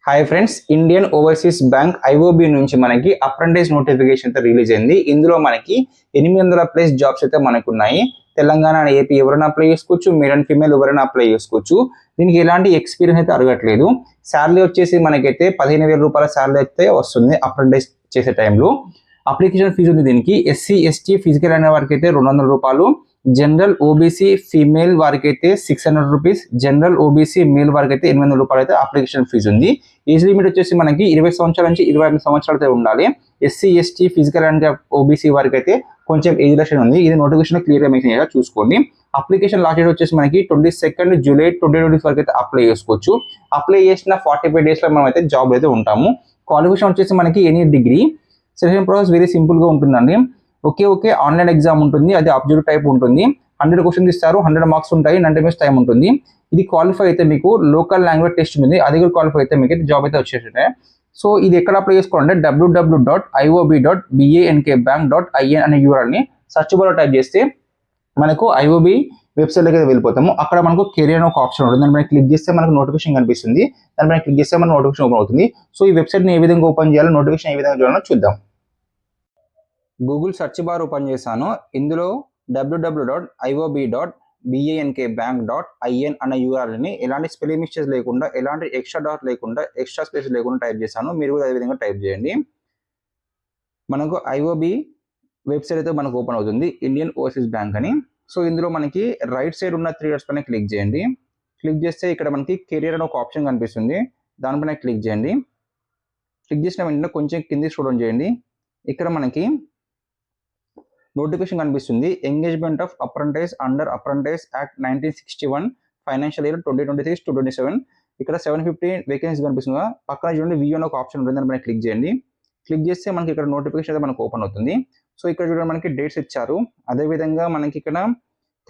Hi friends, Indian overseas bank IOB నుంచి మనకి apprentice notification అయితే రిలీజ్ అయింది. ఇందులో మనకి 800+ జాబ్స్ అయితే మనకు ఉన్నాయి. తెలంగాణ ఏపీ ఎవరైనా అప్లై చేసుకోవచ్చు, మేల్ అండ్ ఫీమేల్ ఎవరైనా అప్లై చేసుకోవచ్చు. దీనికి ఎలాంటి ఎక్స్పీరియన్స్ అయితే అడగట్లేదు. శాలరీ వచ్చేసి మనకైతే 15,000 రూపాయల శాలరీ అయితే వస్తుంది అప్రెంటిస్ చేసే టైంలో. అప్లికేషన్ ఫీజు ఉంది దీనికి. ఎస్సీ ఎస్టీ ఫిజికల్ అయిన వారికి అయితే 200 రూపాయలు, జనరల్ ఓబీసీ ఫీమేల్ వారికి అయితే 600 రూపీస్, జనరల్ ఓబీసీ మేల్ వారికి అయితే 800 రూపాయలు అయితే అప్లికేషన్ ఫీజు ఉంది. ఏజ్ లిమిట్ వచ్చేసి మనకి 20 సంవత్సరాల నుంచి 25 సంవత్సరాలు అయితే ఉండాలి. SC ST physical and OBC వారికి అయితే కొంచెం ఏజ్ రిలేషన్ ఉంది. ఇది నోటిఫికేషన్ క్లియర్గా మెన్షన్ చేయాలి, చూసుకోండి. అప్లికేషన్ లాస్ట్ డేట్ వచ్చేసి మనకి 22 జూలై 2020 వరకు అయితే అప్లై చేసుకోవచ్చు. అప్లై చేసిన 45 డేస్లో మనం అయితే జాబ్ అయితే ఉంటాము. క్వాలిఫికేషన్ వచ్చేసి మనకి any degree. Selection process very సింపుల్గా ఉంటుందండి. ఓకే ఆన్లైన్ ఎగ్జామ్ ఉంటుంది, అది అబ్జెక్టివ్ టైప్ ఉంటుంది. 100 క్వశ్చన్స్ ఇస్తారు, 100 మార్క్స్ ఉంటాయి, 90 మినిట్స్ టైం ఉంటుంది. ఇది క్వాలిఫై అయితే మీకు లోకల్ లాంగ్వేజ్ టెస్ట్ ఉంది, అది కూడా క్వాలిఫై అయితే మీకు జాబ్ అయితే వచ్చేసింది. సో ఇది ఎక్కడ అప్లై చేసుకోవాలంటే www.iob.bank.in అనే యూఆర్ఎల్ని సర్చ్ బార్లో టైప్ చేస్తే మనకు ఐఓబి వెబ్సైట్లోకి వెళ్ళిపోతాము. అక్కడ మనకు కెరియర్ ఒక ఆప్షన్ ఉంటుంది, దాన్ని మనం క్లిక్ చేస్తే మనకు నోటిఫికేషన్ కనిపిస్తుంది. దాన్ని మనం క్లిక్ చేస్తే మనకు నోటిఫికేషన్ ఓపెన్ అవుతుంది. సో ఈ వెబ్సైట్ని ఏ విధంగా ఓపెన్ చేయాలో, నోటిఫికేషన్ ఏ విధంగా చేయాలో చూద్దాం. గూగుల్ సెర్చ్ బార్ ఓపెన్ చేశాను. ఇందులో www.iob.bank.in అనే యూఆర్ఎల్ని ఎలాంటి స్పెల్లింగ్ మిస్టేక్స్ లేకుండా, ఎలాంటి ఎక్స్ట్రా డాట్ లేకుండా, ఎక్స్ట్రా స్పేస్ లేకుండా టైప్ చేశాను. మీరు కూడా అదే విధంగా టైప్ చేయండి. మనకు ఐఓబి వెబ్సైట్ అయితే మనకు ఓపెన్ అవుతుంది, ఇండియన్ ఓవర్సీస్ బ్యాంక్ అని. సో ఇందులో మనకి రైట్ సైడ్ ఉన్న 3 డాట్స్ పైన క్లిక్ చేయండి. క్లిక్ చేస్తే ఇక్కడ మనకి కెరియర్ అని ఒక ఆప్షన్ కనిపిస్తుంది, దానిపైన క్లిక్ చేయండి. క్లిక్ చేసిన వెంటనే కొంచెం కింది స్క్రోల్ చేయండి. ఇక్కడ మనకి నోటిఫికేషన్ కనిపిస్తుంది, engagement of apprentice under apprentice act 1961 financial year 2026-27. ఇక్కడ 750 వేకెన్సీ కనిపిస్తుంది. పక్కన చూడండి వ్యూ అని ఒక ఆప్షన్ ఉంటుంది, దానిపైన క్లిక్ చేయండి. క్లిక్ చేస్తే మనకి ఇక్కడ నోటిఫికేషన్ అయితే మనకు ఓపెన్ అవుతుంది. సో ఇక్కడ చూడండి మనకి డేట్స్ ఇచ్చారు. అదేవిధంగా మనకి ఇక్కడ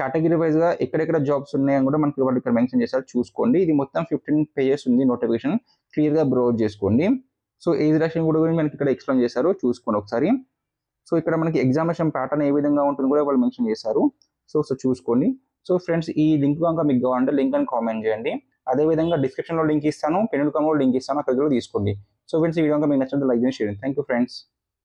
కేటగిరీ వైజ్గా ఎక్కడెక్కడ జాబ్స్ ఉన్నాయని కూడా మనకి ఇక్కడ మెన్షన్ చేశారు, చూసుకోండి. ఇది మొత్తం 15 పేజెస్ ఉంది నోటిఫికేషన్, క్లియర్గా బ్రౌజ్ చేసుకోండి. సో ఏజ్ రిలేషన్ కూడా మనకి ఇక్కడ ఎక్స్ప్లెయిన్ చేశారు, చూసుకోండి ఒకసారి. సో ఇక్కడ మనకి ఎగ్జామినేషన్ ప్యాటర్న్ ఏ విధంగా ఉంటుంది కూడా వాళ్ళు మెన్షన్ చేశారు. సో చూసుకోండి. సో ఫ్రెండ్స్, ఈ లింక్ కనుక మీకు కావాలంటే లింక్ అని కామెంట్ చేయండి. అదేవిధంగా డిస్క్రిప్షన్లో లింక్ ఇస్తాను, పెన్నుల్ కామెంట్లో లింక్ ఇస్తాను, అక్కడ కూడా తీసుకోండి. సో ఫ్రెండ్స్, ఈ విధంగా మీకు నచ్చినట్టు లైక్ చేయండి. Thank you friends.